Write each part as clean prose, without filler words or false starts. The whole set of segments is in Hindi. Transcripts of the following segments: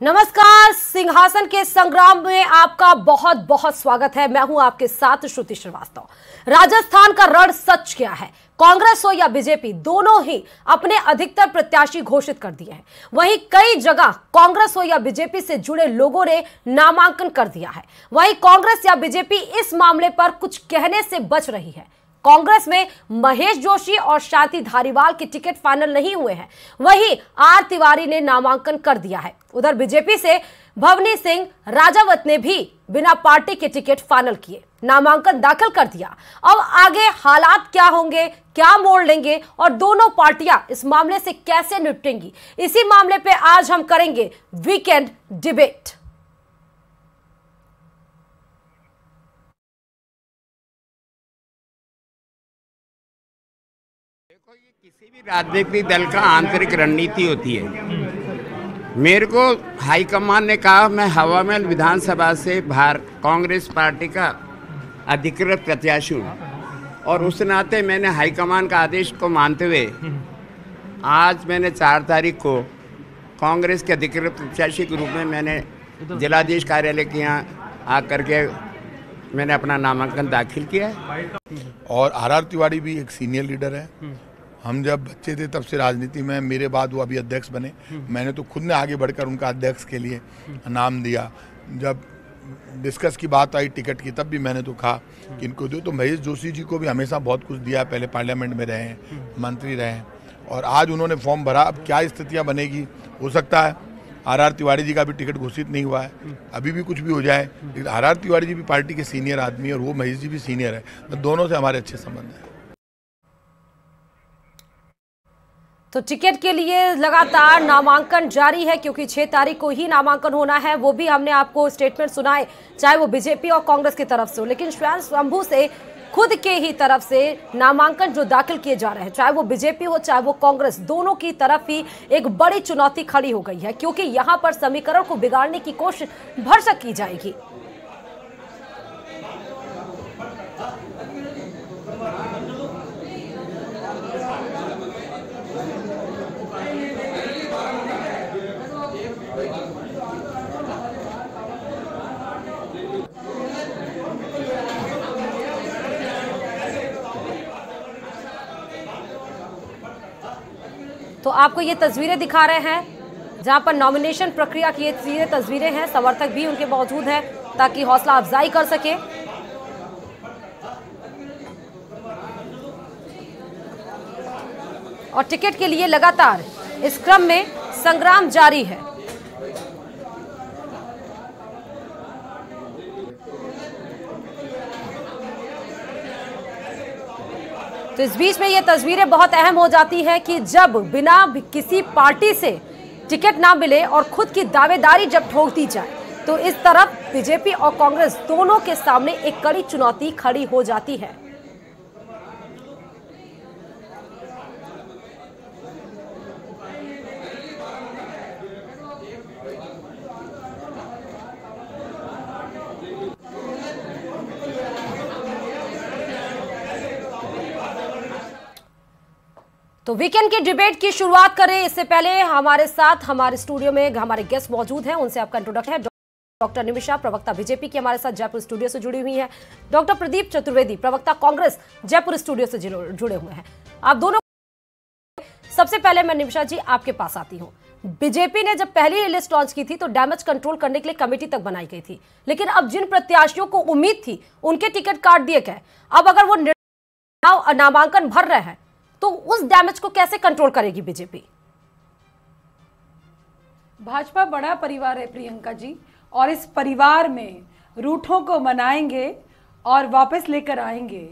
नमस्कार, सिंहासन के संग्राम में आपका बहुत बहुत स्वागत है। मैं हूं आपके साथ श्रुति श्रीवास्तव। राजस्थान का रण सच क्या है? कांग्रेस हो या बीजेपी, दोनों ही अपने अधिकतर प्रत्याशी घोषित कर दिए हैं। वहीं कई जगह कांग्रेस हो या बीजेपी से जुड़े लोगों ने नामांकन कर दिया है। वहीं कांग्रेस या बीजेपी इस मामले पर कुछ कहने से बच रही है। कांग्रेस में महेश जोशी और शांति धारीवाल के टिकट फाइनल नहीं हुए हैं। वहीं आर तिवारी ने नामांकन कर दिया है। उधर बीजेपी से भवनी सिंह राजावत ने भी बिना पार्टी के टिकट फाइनल किए नामांकन दाखिल कर दिया। अब आगे हालात क्या होंगे, क्या मोड़ लेंगे और दोनों पार्टियां इस मामले से कैसे निपटेंगी, इसी मामले पे आज हम करेंगे वीकेंड डिबेट। देखो, ये किसी भी राजनीतिक दल का आंतरिक रणनीति होती है। मेरे को हाईकमान ने कहा मैं हवामहल विधानसभा से बाहर कांग्रेस पार्टी का अधिकृत प्रत्याशी हूँ और उस नाते मैंने हाईकमान का आदेश को मानते हुए आज मैंने 4 तारीख को कांग्रेस के अधिकृत प्रत्याशी के रूप में मैंने जिलाधीश कार्यालय के यहाँ आकर के मैंने अपना नामांकन दाखिल किया है। और आर तिवारी भी एक सीनियर लीडर है। हम जब बच्चे थे तब से राजनीति में, मेरे बाद वो अभी अध्यक्ष बने। मैंने तो खुद ने आगे बढ़कर उनका अध्यक्ष के लिए नाम दिया। जब डिस्कस की बात आई टिकट की, तब भी मैंने तो कहा कि इनको दो। तो महेश जोशी जी को भी हमेशा बहुत कुछ दिया है, पहले पार्लियामेंट में रहे हैं, मंत्री रहे हैं और आज उन्होंने फॉर्म भरा। अब क्या स्थितियाँ बनेगी, हो सकता है आर तिवारी जी का भी टिकट घोषित नहीं हुआ है, अभी भी कुछ भी हो जाए। लेकिन आर तिवारी जी भी पार्टी के सीनियर आदमी और वो महेश जी भी सीनियर है, तो दोनों से हमारे अच्छे संबंध हैं। तो टिकट के लिए लगातार नामांकन जारी है, क्योंकि 6 तारीख को ही नामांकन होना है। वो भी हमने आपको स्टेटमेंट सुनाए, चाहे वो बीजेपी और कांग्रेस की तरफ से हो, लेकिन स्वयं शंभू से खुद के ही तरफ से नामांकन जो दाखिल किए जा रहे हैं, चाहे वो बीजेपी हो चाहे वो कांग्रेस, दोनों की तरफ ही एक बड़ी चुनौती खड़ी हो गई है, क्योंकि यहां पर समीकरण को बिगाड़ने की कोशिश भरसक की जाएगी। तो आपको ये तस्वीरें दिखा रहे हैं जहां पर नॉमिनेशन प्रक्रिया की ये तस्वीरें हैं। समर्थक भी उनके मौजूद हैं ताकि हौसला अफजाई कर सके। और टिकट के लिए लगातार इस क्रम में संग्राम जारी है। तो इस बीच में ये तस्वीरें बहुत अहम हो जाती हैं कि जब बिना किसी पार्टी से टिकट ना मिले और खुद की दावेदारी जब ठोक दी जाए, तो इस तरफ बीजेपी और कांग्रेस दोनों के सामने एक कड़ी चुनौती खड़ी हो जाती है। तो वीकेंड की डिबेट की शुरुआत करें, इससे पहले हमारे साथ हमारे स्टूडियो में हमारे गेस्ट मौजूद हैं, उनसे आपका इंट्रोडक्शन है। डॉक्टर निमिषा, प्रवक्ता बीजेपी की, हमारे साथ जयपुर स्टूडियो से जुड़ी हुई है। डॉक्टर प्रदीप चतुर्वेदी, प्रवक्ता कांग्रेस, जयपुर स्टूडियो से जुड़े हुए हैं। आप दोनों, सबसे पहले मैं निमिषा जी आपके पास आती हूँ। बीजेपी ने जब पहली लिस्ट लॉन्च की थी तो डैमेज कंट्रोल करने के लिए कमेटी तक बनाई गई थी, लेकिन अब जिन प्रत्याशियों को उम्मीद थी उनके टिकट काट दिए गए। अब अगर वो नामांकन भर रहे हैं तो उस डैमेज को कैसे कंट्रोल करेगी बीजेपी? भाजपा बड़ा परिवार है प्रियंका जी, और इस परिवार में रूठों को मनाएंगे और वापस लेकर आएंगे।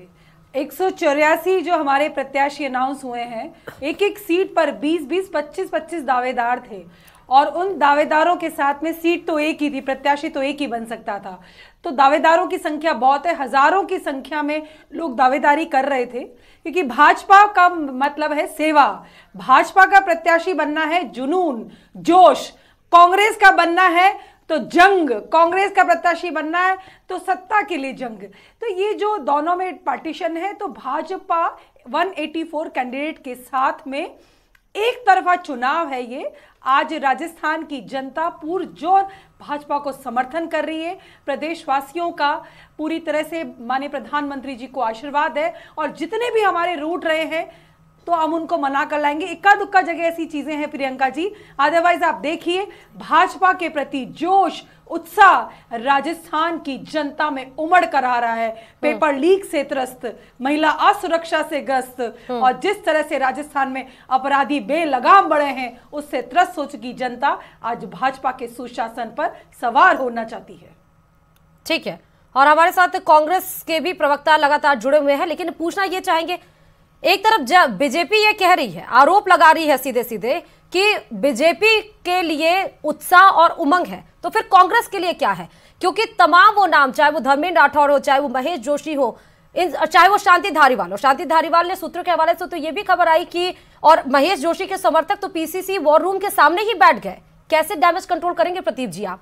184 जो हमारे प्रत्याशी अनाउंस हुए हैं, एक एक सीट पर 20-20, 25-25 दावेदार थे और उन दावेदारों के साथ में सीट तो एक ही थी, प्रत्याशी तो एक ही बन सकता था। तो दावेदारों की संख्या बहुत है, हजारों की संख्या में लोग दावेदारी कर रहे थे, क्योंकि भाजपा का मतलब है सेवा। भाजपा का प्रत्याशी बनना है जुनून, जोश। कांग्रेस का बनना है तो जंग, कांग्रेस का प्रत्याशी बनना है तो सत्ता के लिए जंग। तो ये जो दोनों में पार्टीशन है, तो भाजपा 184 कैंडिडेट के साथ में एक तरफा चुनाव है ये। आज राजस्थान की जनता पुरजोर भाजपा को समर्थन कर रही है। प्रदेशवासियों का पूरी तरह से माननीय प्रधानमंत्री जी को आशीर्वाद है और जितने भी हमारे रूठ रहे हैं तो हम उनको मना कर लाएंगे। इक्का दुक्का जगह ऐसी चीजें हैं प्रियंका जी, अदरवाइज आप देखिए भाजपा के प्रति जोश उत्साह राजस्थान की जनता में उमड़ कर आ रहा है। पेपर लीक से त्रस्त, महिला असुरक्षा से ग्रस्त और जिस तरह से राजस्थान में अपराधी बेलगाम बढ़े हैं उससे त्रस्त हो चुकी जनता आज भाजपा के सुशासन पर सवार होना चाहती है। ठीक है, और हमारे साथ कांग्रेस के भी प्रवक्ता लगातार जुड़े हुए हैं, लेकिन पूछना ये चाहेंगे, एक तरफ जब बीजेपी ये कह रही है, आरोप लगा रही है सीधे सीधे कि बीजेपी के लिए उत्साह और उमंग है, तो फिर कांग्रेस के लिए क्या है? क्योंकि तमाम वो नाम, चाहे वो धर्मेंद्र राठौर हो, चाहे वो महेश जोशी हो, चाहे वो शांति धारीवाल ने सूत्रों के हवाले से तो ये भी खबर आई कि और महेश जोशी के समर्थक तो पीसीसी वॉर रूम के सामने ही बैठ गए। कैसे डैमेज कंट्रोल करेंगे प्रदीप जी आप?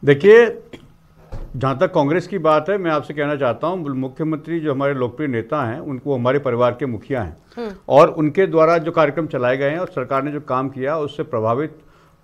देखिए, जहाँ तक कांग्रेस की बात है, मैं आपसे कहना चाहता हूँ मुख्यमंत्री जो हमारे लोकप्रिय नेता हैं उनको हमारे परिवार के मुखिया हैं और उनके द्वारा जो कार्यक्रम चलाए गए हैं और सरकार ने जो काम किया उससे प्रभावित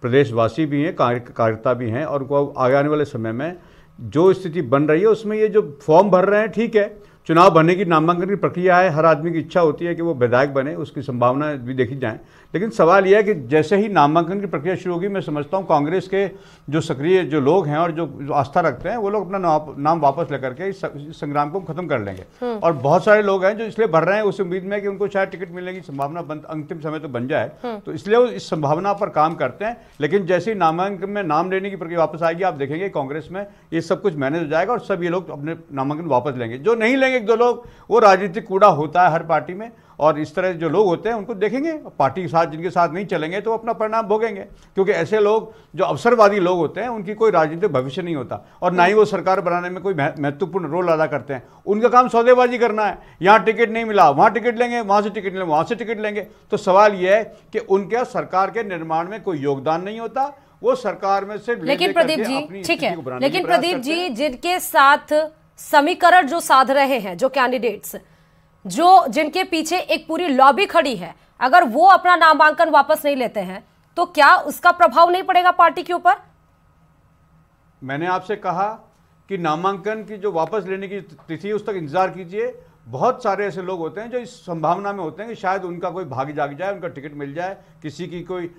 प्रदेशवासी भी हैं, कार्यकर्ता भी हैं और उनको आगे आने वाले समय में जो स्थिति बन रही है उसमें ये जो फॉर्म भर रहे हैं, ठीक है, चुनाव भरने की नामांकन की प्रक्रिया है, हर आदमी की इच्छा होती है कि वो विधायक बने, उसकी संभावना भी देखी जाए, लेकिन सवाल यह है कि जैसे ही नामांकन की प्रक्रिया शुरू होगी, मैं समझता हूँ कांग्रेस के जो सक्रिय जो लोग हैं और जो आस्था रखते हैं वो लोग अपना नाम वापस लेकर के इस संग्राम को खत्म कर लेंगे। और बहुत सारे लोग हैं जो इसलिए भर रहे हैं उस उम्मीद में कि उनको शायद टिकट मिलने की संभावना अंतिम समय तो बन जाए, तो इसलिए वो इस संभावना पर काम करते हैं। लेकिन जैसे ही नामांकन में नाम लेने की प्रक्रिया वापस आएगी, आप देखेंगे कांग्रेस में ये सब कुछ मैनेज हो जाएगा और सब ये लोग अपने नामांकन वापस लेंगे। जो नहीं लेंगे एक दो लोग, वो राजनीतिक कूड़ा होता है हर पार्टी में, और इस तरह जो लोग होते हैं उनको देखेंगे, पार्टी के साथ जिनके साथ नहीं चलेंगे तो अपना परिणाम भोगेंगे, क्योंकि ऐसे लोग जो अवसरवादी लोग होते हैं उनकी कोई राजनीतिक भविष्य नहीं होता और ना ही वो सरकार बनाने में कोई महत्वपूर्ण रोल अदा करते हैं। उनका काम सौदेबाजी करना है, यहाँ टिकट नहीं मिला वहाँ टिकट लेंगे, वहाँ से टिकट लेंगे वहाँ से टिकट लेंगे। तो सवाल यह है कि उनके सरकार के निर्माण में कोई योगदान नहीं होता, वो सरकार में सिर्फ लेकिन प्रदीप जी, ठीक है, लेकिन प्रदीप जी जिनके साथ समीकरण जो साध रहे हैं, जो कैंडिडेट्स जो जिनके पीछे एक पूरी लॉबी खड़ी है, अगर वो अपना नामांकन वापस नहीं लेते हैं तो क्या उसका प्रभाव नहीं पड़ेगा पार्टी के ऊपर? मैंने आपसे कहा कि नामांकन की जो वापस लेने की तिथि उस तक इंतजार कीजिए। बहुत सारे ऐसे लोग होते हैं जो इस संभावना में होते हैं कि शायद उनका कोई भाग्य जाग जाए, उनका टिकट मिल जाए, किसी की कोई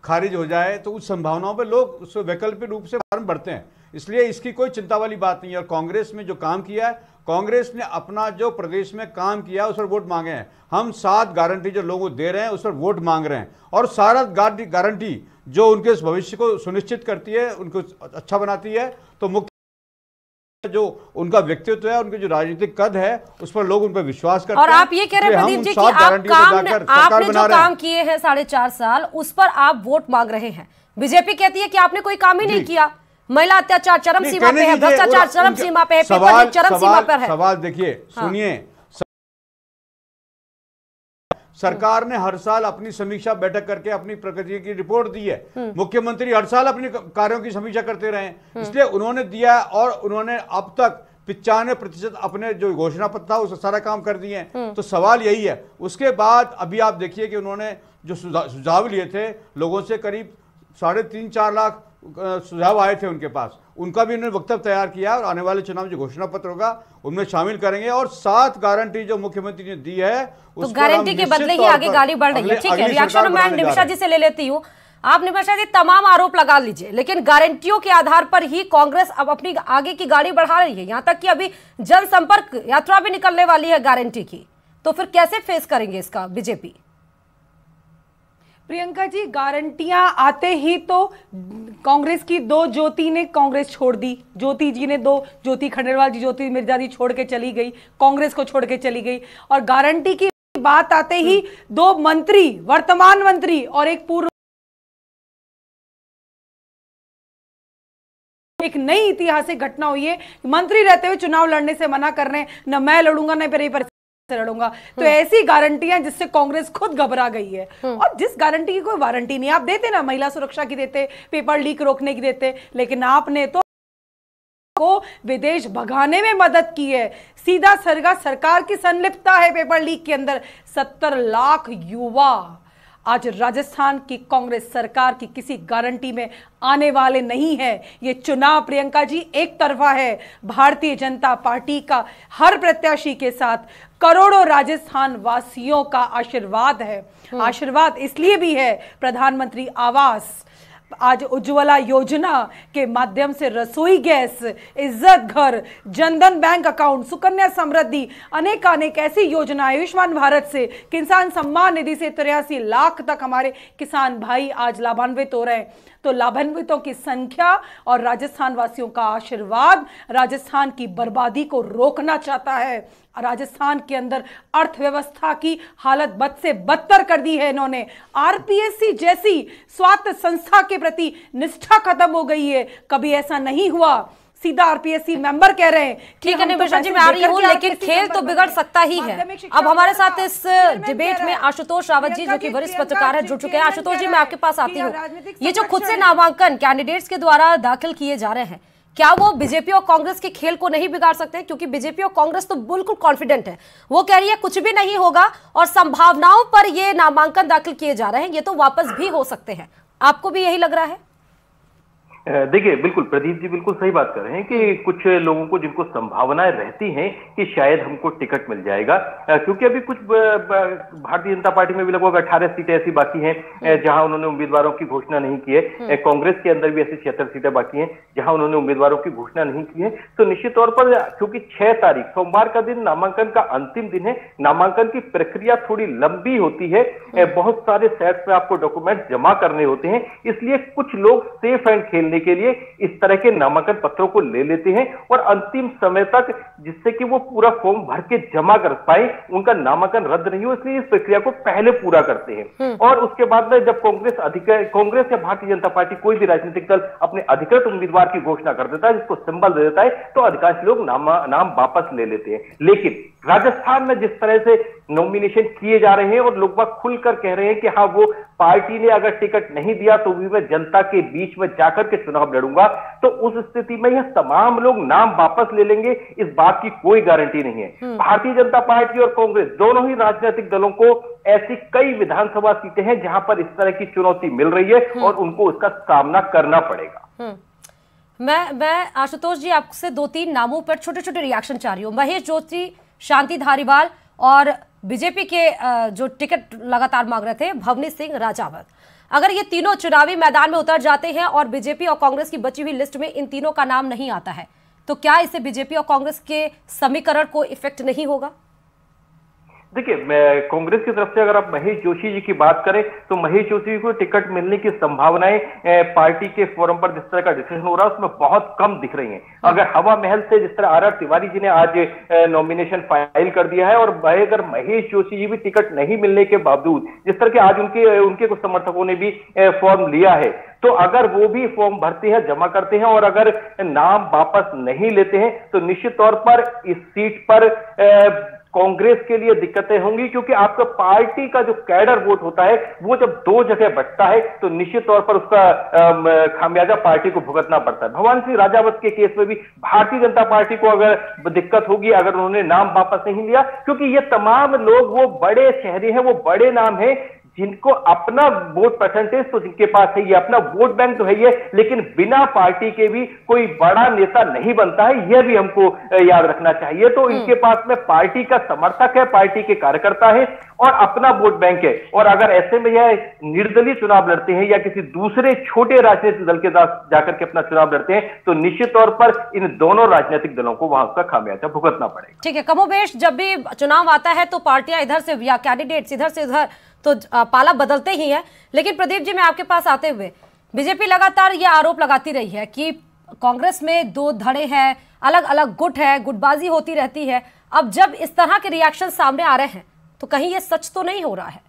खारिज हो जाए, तो उस संभावनाओं पे लोग उस वैकल्पिक रूप से फॉर्म भरते हैं। इसलिए इसकी कोई चिंता वाली बात नहीं है। और कांग्रेस में जो काम किया है, कांग्रेस ने अपना जो प्रदेश में काम किया उस पर वोट मांगे हैं। हम 7 गारंटी जो लोगों को दे रहे हैं उस पर वोट मांग रहे हैं और सारा गारंटी जो उनके भविष्य को सुनिश्चित करती है, उनको अच्छा बनाती है। तो मुख्य जो उनका व्यक्तित्व है, उनके जो राजनीतिक कद है, उस पर लोग उन पर विश्वास करते हैं। और आप ये कह रहे हैं प्रदीप जी कि आपने जो काम किए हैं 4.5 साल, उस पर आप वोट मांग रहे हैं। बीजेपी कहती है कि आपने कोई काम ही नहीं किया, महिला अत्याचार चरम सीमा पे है, भ्रष्टाचार चरम सीमा पे है, पेपर चरम सीमा पर है। सवाल देखिए, सुनिए, सरकार ने हर साल अपनी समीक्षा बैठक करके अपनी प्रगति की रिपोर्ट दी है। मुख्यमंत्री हर साल अपने कार्यों की समीक्षा करते रहे, इसलिए उन्होंने दिया और उन्होंने अब तक 95% अपने जो घोषणा पत्र था उस सारा काम कर दिए हैं। तो सवाल यही है। उसके बाद अभी आप देखिए कि उन्होंने जो सुझाव लिए थे लोगों से, करीब 3.5-4 लाख सुझाव आए थे उनके पास, उनका भी उन्होंने वक्तव्य तैयार किया और आने वाले चुनाव जो घोषणा पत्र होगा उनमें शामिल करेंगे। और 7 गारंटी जो मुख्यमंत्री ने दी है, तो गारंटी के बदले ही आगे गाड़ी बढ़ रही है। ठीक है, रिएक्शन मैं निमिषा जी से ले लेती हूँ। आप निमिषा जी तमाम आरोप लगा लीजिए, लेकिन गारंटियों के आधार पर ही कांग्रेस अब अपनी आगे की गाड़ी बढ़ा रही है, यहाँ तक कि अभी जनसंपर्क यात्रा भी निकलने वाली है गारंटी की। तो फिर कैसे फेस करेंगे इसका बीजेपी? प्रियंका जी, गारंटियां आते ही तो कांग्रेस की 2 ज्योति ने कांग्रेस छोड़ दी। ज्योति जी ने 2, ज्योति खंडेलवाल जी, ज्योति मिर्जा जी छोड़ के चली गई, कांग्रेस को छोड़ के चली गई। और गारंटी की बात आते ही 2 मंत्री, वर्तमान मंत्री और एक पूर्व, एक नई ऐतिहासिक घटना हुई है। मंत्री रहते हुए चुनाव लड़ने से मना कर रहे हैं, न मैं लड़ूंगा न पर से लड़ूंगा। तो ऐसी गारंटियां जिससे कांग्रेस खुद घबरा गई है। और जिस गारंटी की कोई वारंटी नहीं, आप देते ना, महिला सुरक्षा की देते, पेपर लीक रोकने की देते, लेकिन आपने तो को विदेश भगाने में मदद की है। सीधा सरकार की संलिप्तता है पेपर लीक के अंदर। 70 लाख युवा आज राजस्थान की कांग्रेस सरकार की किसी गारंटी में आने वाले नहीं है। ये चुनाव प्रियंका जी एक तरफा है। भारतीय जनता पार्टी का हर प्रत्याशी के साथ करोड़ों राजस्थान वासियों का आशीर्वाद है। आशीर्वाद इसलिए भी है, प्रधानमंत्री आवास, आज उज्ज्वला योजना के माध्यम से रसोई गैस, इज्जत घर, जनधन बैंक अकाउंट, सुकन्या समृद्धि, अनेक ऐसी योजनाएं, आयुष्मान भारत से, किसान सम्मान निधि से 83 लाख तक हमारे किसान भाई आज लाभान्वित हो रहे हैं। तो लाभान्वितों की संख्या और राजस्थान वासियों का आशीर्वाद राजस्थान की बर्बादी को रोकना चाहता है। राजस्थान के अंदर अर्थव्यवस्था की हालत बद से बदतर कर दी है इन्होंने। आरपीएससी जैसी स्वायत्त संस्था के प्रति निष्ठा खत्म हो गई है। कभी ऐसा नहीं हुआ। सीधा आरपीएससी मेंबर कह रहे हैं। ठीक है निमिषा जी, मैं आ रही हूँ, लेकिन खेल तो बिगड़ सकता ही है। अब हमारे साथ इस डिबेट में आशुतोष रावत जी, जो कि वरिष्ठ पत्रकार है, जुड़ चुके हैं। आशुतोष जी, मैं आपके पास आती हूँ। ये जो खुद से नामांकन कैंडिडेट्स के द्वारा दाखिल किए जा रहे हैं, क्या वो बीजेपी और कांग्रेस के खेल को नहीं बिगाड़ सकते? क्योंकि बीजेपी और कांग्रेस तो बिल्कुल कॉन्फिडेंट है, वो कह रही है कुछ भी नहीं होगा, और संभावनाओं पर ये नामांकन दाखिल किए जा रहे हैं, ये तो वापस भी हो सकते हैं। आपको भी यही लग रहा है? देखिए, बिल्कुल प्रदीप जी बिल्कुल सही बात कर रहे हैं कि कुछ लोगों को जिनको संभावनाएं रहती हैं कि शायद हमको टिकट मिल जाएगा, क्योंकि अभी कुछ भारतीय जनता पार्टी में भी लगभग 18 सीटें ऐसी बाकी हैं जहां उन्होंने उम्मीदवारों की घोषणा नहीं की है। कांग्रेस के अंदर भी ऐसी 76 सीटें बाकी हैं जहां उन्होंने उम्मीदवारों की घोषणा नहीं की है। तो निश्चित तौर पर, क्योंकि 6 तारीख सोमवार का दिन नामांकन का अंतिम दिन है, नामांकन की प्रक्रिया थोड़ी लंबी होती है, बहुत सारे सेट्स में आपको डॉक्यूमेंट जमा करने होते हैं, इसलिए कुछ लोग सेफ एंड खेलने के लिए इस तरह के नामांकन पत्रों को ले लेते हैं और अंतिम समय तक, जिससे कि वो पूरा फॉर्म भर के जमा कर पाए, उनका नामांकन रद्द नहीं हो, इसलिए इस प्रक्रिया को पहले पूरा करते हैं। और उसके बाद में जब कांग्रेस या भारतीय जनता पार्टी कोई भी राजनीतिक दल अपने अधिकृत उम्मीदवार की घोषणा कर देता है, जिसको सिंबल दे देता है, तो अधिकांश लोग नाम वापस ले लेते हैं। लेकिन राजस्थान में जिस तरह से नॉमिनेशन किए जा रहे हैं और लोग बाग खुलकर कह रहे हैं कि हाँ, वो पार्टी ने अगर टिकट नहीं दिया तो भी मैं जनता के बीच में जाकर के चुनाव लड़ूंगा, तो उस स्थिति में यह तमाम लोग नाम वापस ले लेंगे, इस बात की कोई गारंटी नहीं है। भारतीय जनता पार्टी और कांग्रेस दोनों ही राजनीतिक दलों को ऐसी कई विधानसभा सीटें हैं जहां पर इस तरह की चुनौती मिल रही है और उनको उसका सामना करना पड़ेगा। मैं आशुतोष जी आपसे 2-3 नामों पर छोटे छोटे रिएक्शन चाह रही हूँ। महेश जोशी, शांति धारीवाल और बीजेपी के जो टिकट लगातार मांग रहे थे, भवनी सिंह राजावत, अगर ये तीनों चुनावी मैदान में उतर जाते हैं और बीजेपी और कांग्रेस की बची हुई लिस्ट में इन तीनों का नाम नहीं आता है, तो क्या इससे बीजेपी और कांग्रेस के समीकरण को इफेक्ट नहीं होगा? देखिए, कांग्रेस की तरफ से अगर आप महेश जोशी जी की बात करें तो महेश जोशी जी को टिकट मिलने की संभावनाएं पार्टी के फोरम पर जिस तरह का डिसीजन हो रहा है उसमें बहुत कम दिख रही हैं। अगर हवा महल से जिस तरह आर तिवारी जी ने आज नॉमिनेशन फाइल कर दिया है और अगर महेश जोशी जी भी टिकट नहीं मिलने के बावजूद जिस तरह के आज उनके कुछ समर्थकों ने भी फॉर्म लिया है, तो अगर वो भी फॉर्म भरते हैं, जमा करते हैं और अगर नाम वापस नहीं लेते हैं तो निश्चित तौर पर इस सीट पर कांग्रेस के लिए दिक्कतें होंगी, क्योंकि आपका पार्टी का जो कैडर वोट होता है वो जब 2 जगह बंटता है तो निश्चित तौर पर उसका खामियाजा पार्टी को भुगतना पड़ता है। भगवान सिंह राजावत के केस में भी भारतीय जनता पार्टी को अगर दिक्कत होगी अगर उन्होंने नाम वापस नहीं लिया, क्योंकि ये तमाम लोग वो बड़े शहरी हैं, वो बड़े नाम हैं जिनको अपना वोट परसेंटेज तो जिनके पास है, ये अपना वोट बैंक तो है ये, लेकिन बिना पार्टी के भी कोई बड़ा नेता नहीं बनता है, यह भी हमको याद रखना चाहिए। तो इनके पास में पार्टी का समर्थक है, पार्टी के कार्यकर्ता है और अपना वोट बैंक है, और अगर ऐसे में यह निर्दलीय चुनाव लड़ते हैं या किसी दूसरे छोटे राजनीतिक दल के साथ जाकर के अपना चुनाव लड़ते हैं तो निश्चित तौर पर इन दोनों राजनीतिक दलों को वहां उसका खामियाजा भुगतना पड़ेगा। ठीक है, कमोबेश जब भी चुनाव आता है तो पार्टियां इधर से या कैंडिडेट्स इधर से उधर तो पाला बदलते ही है। लेकिन प्रदीप जी, मैं आपके पास आते हुए, बीजेपी लगातार ये आरोप लगाती रही है कि कांग्रेस में 2 धड़े हैं, अलग अलग गुट है, गुटबाजी होती रहती है। अब जब इस तरह के रिएक्शन सामने आ रहे हैं तो कहीं ये सच तो नहीं हो रहा है?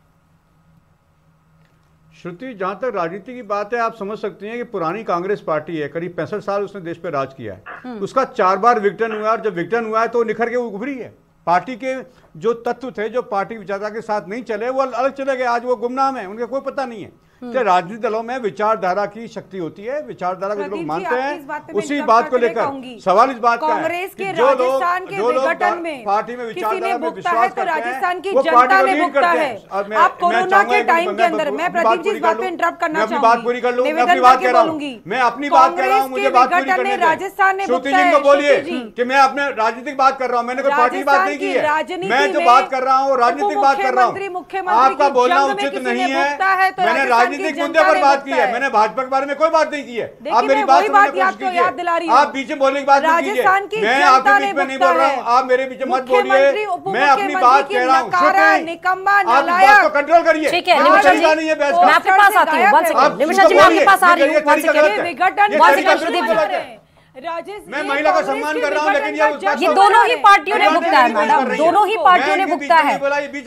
श्रुति, जहां तक राजनीति की बात है, आप समझ सकती हैं कि पुरानी कांग्रेस पार्टी है, करीब 65 साल उसने देश पे राज किया है, उसका 4 बार विघटन हुआ, और जब विघटन हुआ है तो निखर के उभरी है। पार्टी के जो तत्व थे, जो पार्टी विचारधारा के साथ नहीं चले, वो अलग चले गए, आज वो गुमनाम है, उनका कोई पता नहीं है। कि राजनीतिक दलों में विचारधारा की शक्ति होती है, विचारधारा को लोग मानते हैं। उसी बात को लेकर सवाल इस बात का है कि जो लोग पार्टी में विचारधारा में विश्वास करते हैं वो पार्टी को लीड करते हैं। आप कोरोना के टाइम के अंदर, मैं प्रदीप जी इस बात पे इंटरप्ट करना चाहूंगी, बात पूरी कर लूं, मैं अपनी बात कह रहा हूं, मैं अपनी बात कर रहा हूं, मुझे बात पूरी करने दें। श्रुति जी को बोलिए कि मैं अपने राजनीतिक बात कर रहा हूं, मैंने कोई पार्टी की बात नहीं की है, मैं जो बात कर रहा हूं राजनीतिक बात कर रहा हूं। आपका बोलना उचित नहीं है, मैंने राजनीतिक मुद्दे पर बात की है, मैंने भाजपा के बारे में कोई बात नहीं की है। आप मेरी बात सुनने की कोशिश कीजिए, आप बीच में बोलने की बात नहीं कीजिए, मैं आपके बीच में नहीं बोल रहा हूँ, आप मेरे बीच में मत बोलिए, मैं अपनी बात कह रहा हूँ। आप बात को कंट्रोल करिए, ठीक है निमिषा जी, मैं आपके पास आती हूँ, निमिषा जी मैं आपके पास आ रही हूँ। मैं महिला का सम्मान कर रहा हूं, लेकिन ये दोनों ही पार्टियों ने भुगता है मैडम, दोनों ही पार्टियों ने भुगता है।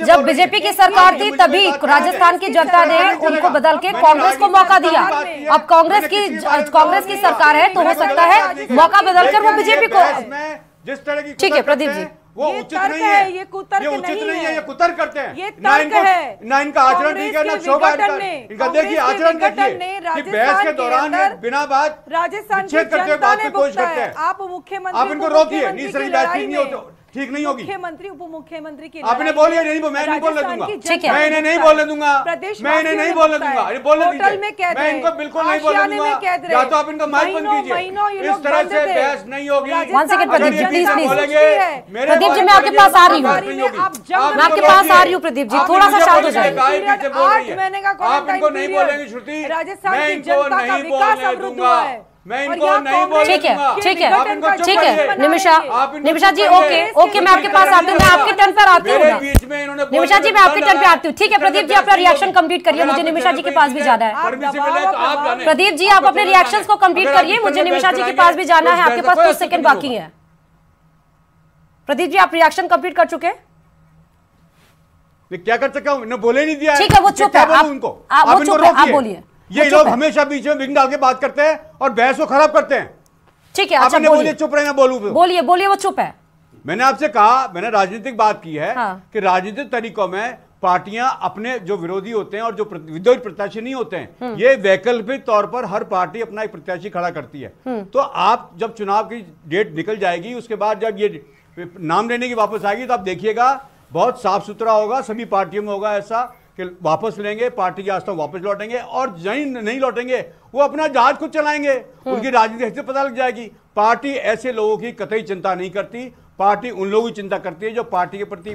जब बीजेपी की सरकार थी तभी राजस्थान की जनता ने उनको बदल के कांग्रेस को मौका दिया। अब कांग्रेस की सरकार है तो हो सकता है मौका बदलकर वो बीजेपी को। जिस तरह की ठीक है प्रदीप जी, वो उचित नहीं है, ये उचित नहीं है, ये कुतर्क करते हैं, ना इनका आचरण ठीक है, ना शोभा इनका। देखिए आचरण देखिए कि बहस के दौरान बिना बात विच्छेद करते हुए बात की कोशिश करते हैं। आप मुख्यमंत्री, आप इनको रोकिए, ठीक नहीं होगी। मुख्यमंत्री उप मुख्यमंत्री की आपने बोलिए नहीं, मैं नहीं बोलने दूंगा, मैं इन्हें नहीं बोलने दूंगा, मैं इन्हें नहीं बोलने दूंगा, बोलने दीजिए, मैं इनको बिल्कुल नहीं बोलने दूंगा। या तो आप इनका माइक बंद कीजिए, इस तरह से बहस नहीं होगी। One second Pradeep ji please Pradeep ji मैं आपके पास आ रही हूँ, मैं आपके पास आ रही हूँ प्रदीप जी, थोड़ा सा शांत हो जाइए। आप इनको नहीं बोलेंगे श्रुति, मैं इनको नहीं बोलने दूंगा, मैं इनको नहीं बोलूंगा। ठीक है निमिषा जी, ओके मैं आपके पास आती हूँ, मैं आपके टर्न पर आती हूँ निमिषा जी, मैं आपके टर्न पे आती हूँ। ठीक है प्रदीप जी अपना रिएक्शन कंप्लीट करिए, मुझे निमिषा जी के पास भी जाना है। प्रदीप जी आप अपने रिएक्शंस को कंप्लीट करिए, मुझे निमिषा जी के पास भी जाना है, आपके पास कुछ सेकंड बाकी है। प्रदीप जी आप रिएक्शन कंप्लीट कर चुके? मैं क्या कर सकता हूँ, इन्होंने बोले नहीं दिया। ठीक है वो चुप है, आप बोलिए। ये लोग हमेशा बीच में विघ्न डाल के बात करते हैं और बहस को खराब करते हैं। ठीक है अच्छा बोलिए, चुप रहे, बोलूं बोलिए वो चुप है। मैंने आपसे कहा, मैंने राजनीतिक बात की है हाँ। कि राजनीतिक तरीकों में पार्टियां अपने जो विरोधी होते हैं और जो विरोधी प्रत्याशी नहीं होते हैं, ये वैकल्पिक तौर पर हर पार्टी अपना एक प्रत्याशी खड़ा करती है। तो आप जब चुनाव की डेट निकल जाएगी, उसके बाद जब ये नाम लेने की वापस आएगी तो आप देखिएगा बहुत साफ सुथरा होगा, सभी पार्टियों में होगा ऐसा कि वापस लेंगे, पार्टी की आस्था वापस लौटेंगे, और नहीं लौटेंगे वो अपना जहाज खुद चलाएंगे, उनकी राजनीतिक हैसियत पता लग जाएगी। पार्टी ऐसे लोगों की कतई चिंता नहीं करती, पार्टी उन लोगों की चिंता करती है जो पार्टी के प्रति।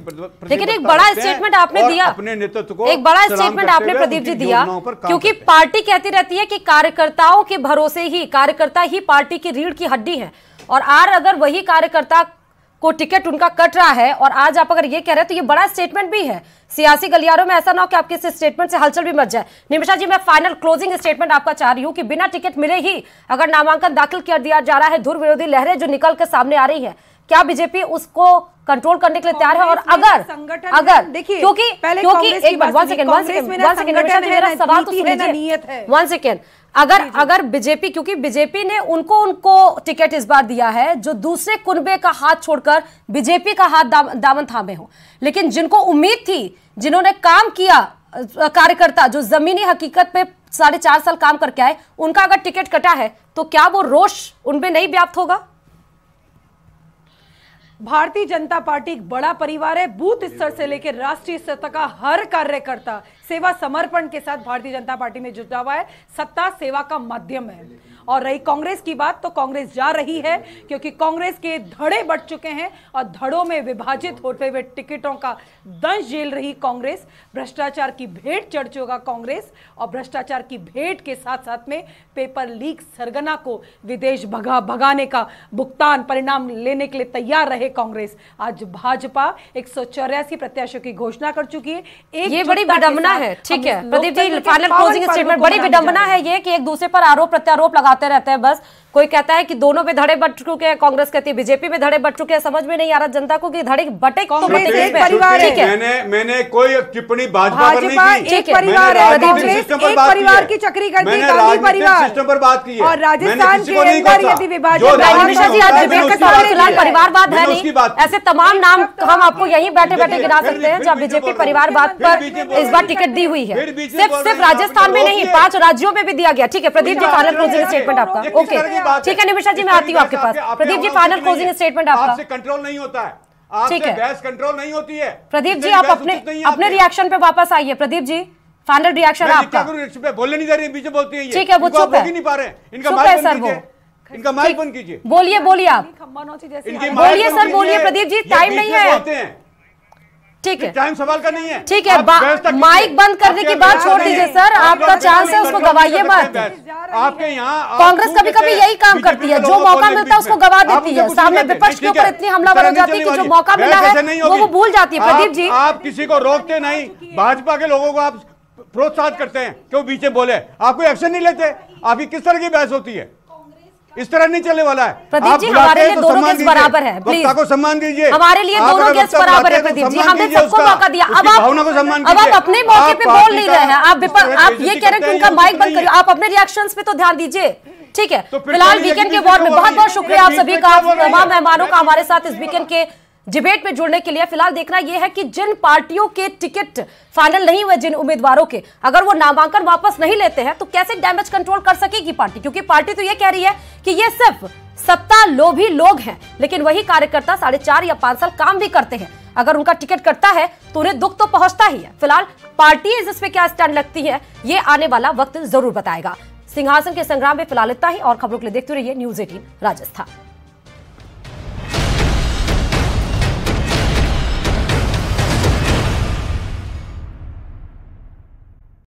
लेकिन एक बड़ा स्टेटमेंट आपने दिया, अपने नेतृत्व को एक बड़ा स्टेटमेंट आपने प्रदीप जी दिया, क्योंकि पार्टी कहती रहती है कि कार्यकर्ताओं के भरोसे ही, कार्यकर्ता ही पार्टी की रीढ़ की हड्डी है, और अगर वही कार्यकर्ता को टिकट उनका कट रहा है, और आज आप अगर ये कह रहे हैं तो ये बड़ा स्टेटमेंट भी है। सियासी गलियारों में ऐसा ना हो कि आपके इस स्टेटमेंट से हलचल भी मच जाए। निमिषा जी मैं फाइनल क्लोजिंग स्टेटमेंट आपका चाह रही हूं कि बिना टिकट मिले ही अगर नामांकन दाखिल कर दिया जा रहा है, धुर विरोधी लहरें जो निकल कर सामने आ रही है, क्या बीजेपी उसको कंट्रोल करने के लिए तैयार है? और अगर देखिए क्योंकि एक बार वन सेकंड मेरा सवाल तो सुनिए, वन सेकंड। अगर बीजेपी, क्योंकि बीजेपी ने उनको टिकट इस बार दिया है जो दूसरे कुनबे का हाथ छोड़कर बीजेपी का हाथ दामन थामे हो, लेकिन जिनको उम्मीद थी, जिन्होंने काम किया, कार्यकर्ता जो जमीनी हकीकत पे 4.5 साल काम करके आए, उनका अगर टिकट कटा है तो क्या वो रोष उनमें नहीं व्याप्त होगा? भारतीय जनता पार्टी एक बड़ा परिवार है। बूथ स्तर से लेकर राष्ट्रीय स्तर तक का हर कार्यकर्ता सेवा समर्पण के साथ भारतीय जनता पार्टी में जुटा हुआ है। सत्ता सेवा का माध्यम है। और रही कांग्रेस की बात, तो कांग्रेस जा रही है क्योंकि कांग्रेस के धड़े बढ़ चुके हैं और धड़ों में विभाजित होते हुए टिकटों का दंश झेल रही कांग्रेस। भ्रष्टाचार की भेंट चढ़ चुका कांग्रेस, और भ्रष्टाचार की भेंट के साथ साथ में पेपर लीक सरगना को विदेश भगाने का भुगतान परिणाम लेने के लिए तैयार रहे कांग्रेस। आज भाजपा 184 प्रत्याशियों की घोषणा कर चुकी है। ये बड़ी विडंबना है। ठीक है Pradeep ji, final closing statement. बड़ी विडंबना है ये कि एक दूसरे पर आरोप प्रत्यारोप लगाते रहते हैं बस, कोई कहता है कि दोनों पे धड़े बट चुके हैं, कांग्रेस कहती है बीजेपी में धड़े बट चुके हैं। समझ में नहीं आ रहा जनता को कि धड़े बटे तो बटे एक परिवार है। मैंने कोई टिप्पणी भाजपा पर नहीं की। एक परिवार है, कांग्रेस एक परिवार की चक्री करती है, गांधी परिवार सिस्टम पर बात की है और राजस्थान के अंदर यदि विभाजन निमिषा जी आज डिबेट के दौरान फिलहाल परिवारवाद है नहीं, ऐसे तमाम नाम हम आपको यहीं बैठे बैठे गिना सकते हैं जब बीजेपी परिवारवाद पर इस बार टिकट दी हुई है। सिर्फ राजस्थान में नहीं 5 राज्यों में भी दिया गया। ठीक है Pradeep ji, final closing statement आपका। ओके ठीक है निमिषा जी, मैं आती हूँ आपके पास। Pradeep ji final closing statement आपका। आपसे कंट्रोल नहीं होता है, आपसे बहस कंट्रोल नहीं होती है। प्रदीप जी आप अपने रिएक्शन पे वापस आइए। प्रदीप जी फाइनल रिएक्शन आपका। बोलने नहीं दे रही, बीच बोलती है। ठीक है वो चुप है, नहीं पा रहे, इनका माइक बंद कीजिए। बोलिए आप, बोलिए सर, बोलिए प्रदीप जी, टाइम नहीं है। ठीक है टाइम सवाल का नहीं है। ठीक है माइक बंद करने की बात छोड़ दीजिए सर, आपका चांस है, उसको गवाइए मत। आपके यहाँ कांग्रेस कभी कभी यही काम करती है, जो मौका मिलता है उसको गवा देती है। सामने विपक्ष के ऊपर इतनी हमलावर हो जाती है कि जो मौका मिला है वो भूल जाती है। प्रदीप जी आप किसी को रोकते नहीं, भाजपा के लोगों को आप प्रोत्साहित करते हैं क्यों बीच बोले, आप कोई एक्शन नहीं लेते। आपकी किस तरह की बहस होती है, इस तरह नहीं चलने वाला है। प्रदीप जी हमारे लिए दोनों गेस्ट बराबर है, प्लीज को सम्मान दीजिए। हमारे लिए दोनों गेस्ट बराबर है प्रदीप जी, हमने सबको मौका दिया। अब आप अपने मौके पे बोल नहीं रहे हैं, आप ये कह रहे हैं कि उनका माइक बंद करिए। आप अपने रिएक्शंस पे तो ध्यान दीजिए। ठीक है फिलहाल वीकेंड के वॉर में बहुत बहुत शुक्रिया आप सभी का, तमाम मेहमानों का हमारे साथ इस वीकेंड के डिबेट में जुड़ने के लिए। फिलहाल देखना यह है कि जिन पार्टियों के टिकट फाइनल नहीं हुए, जिन उम्मीदवारों के, अगर वो नामांकन वापस नहीं लेते हैं तो कैसे डैमेज कंट्रोल कर सकेगी पार्टी, क्योंकि पार्टी तो ये कह रही है कि ये सिर्फ सत्ता लोभी लोग हैं, लेकिन वही कार्यकर्ता 4.5 या 5 साल काम भी करते हैं। अगर उनका टिकट कटता है तो उन्हें दुख तो पहुंचता ही है। फिलहाल पार्टी इस पे क्या स्टैंड लगती है ये आने वाला वक्त जरूर बताएगा। सिंहासन के संग्राम में फिलहाल इतना ही, और खबरों के लिए देखते रहिए न्यूज़ 18 राजस्थान।